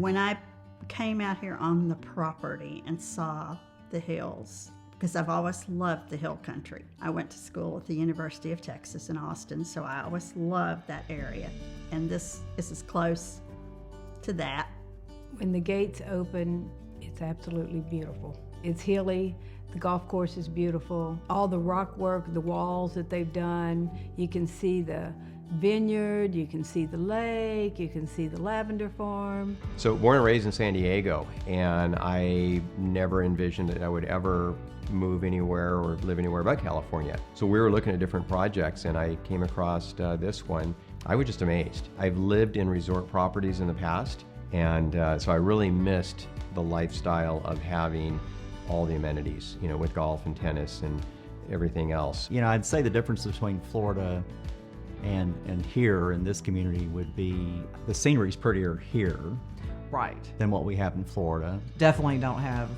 When I came out here on the property and saw the hills, because I've always loved the hill country. I went to school at the University of Texas in Austin, so I always loved that area. And this is as close to that. When the gates open, it's absolutely beautiful. It's hilly, the golf course is beautiful. All the rock work, the walls that they've done, you can see the vineyard, you can see the lake, you can see the lavender farm. So born and raised in San Diego, and I never envisioned that I would ever move anywhere or live anywhere but California. So we were looking at different projects, and I came across this one. I was just amazed. I've lived in resort properties in the past, and so I really missed the lifestyle of having all the amenities, you know, with golf and tennis and everything else. You know, I'd say the difference between Florida and here in this community would be the scenery's prettier here Right. than what we have in Florida, Definitely don't have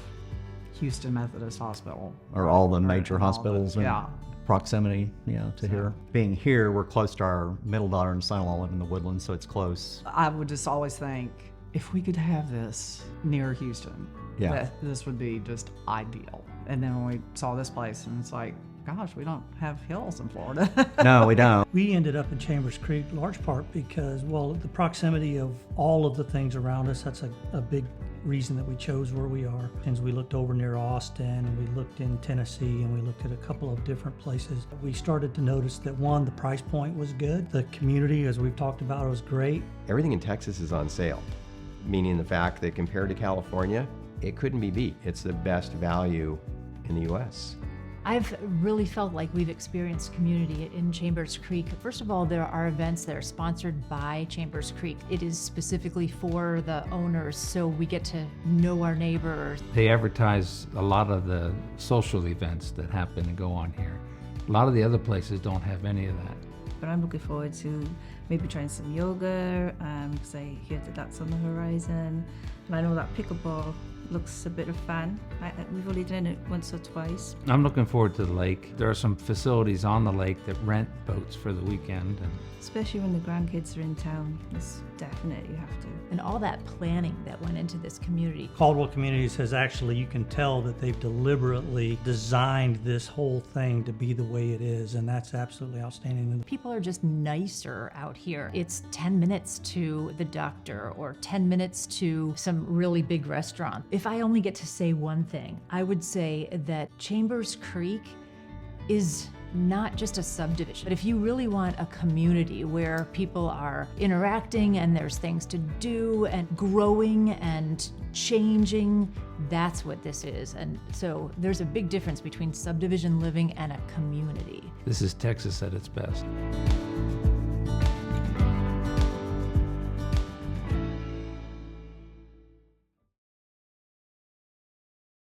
Houston Methodist Hospital. or all the major and all hospitals the- in yeah. proximity, you know, to here. Being here, we're close to our middle daughter and son-in-law live in the Woodlands, so it's close. I would just always think, if we could have this near Houston, Yeah. this would be just ideal. And then when we saw this place, and it's like, gosh, we don't have hills in Florida. No, we don't. We ended up in Chambers Creek, large part because, well, the proximity of all of the things around us, that's a big reason that we chose where we are. And we looked over near Austin, and we looked in Tennessee, and we looked at a couple of different places. We started to notice that, one, the price point was good. The community, as we've talked about, was great. Everything in Texas is on sale, meaning the fact that compared to California, it couldn't be beat. It's the best value in the US. I've really felt like we've experienced community in Chambers Creek. First of all, there are events that are sponsored by Chambers Creek. It is specifically for the owners, so we get to know our neighbors. They advertise a lot of the social events that happen and go on here. A lot of the other places don't have any of that. But I'm looking forward to maybe trying some yoga, because I hear that that's on the horizon. And I know that pickleball looks a bit of fun. We've only done it once or twice. I'm looking forward to the lake. There are some facilities on the lake that rent boats for the weekend. And Especially when the grandkids are in town, it's definitely you have to. And all that planning that went into this community. Caldwell Communities has actually, you can tell that they've deliberately designed this whole thing to be the way it is, and that's absolutely outstanding. People are just nicer out here. It's 10 minutes to the doctor or 10 minutes to some really big restaurant. If I only get to say one thing, I would say that Chambers Creek is not just a subdivision, but if you really want a community where people are interacting and there's things to do and growing and changing, that's what this is. And so there's a big difference between subdivision living and a community. this is Texas at its best.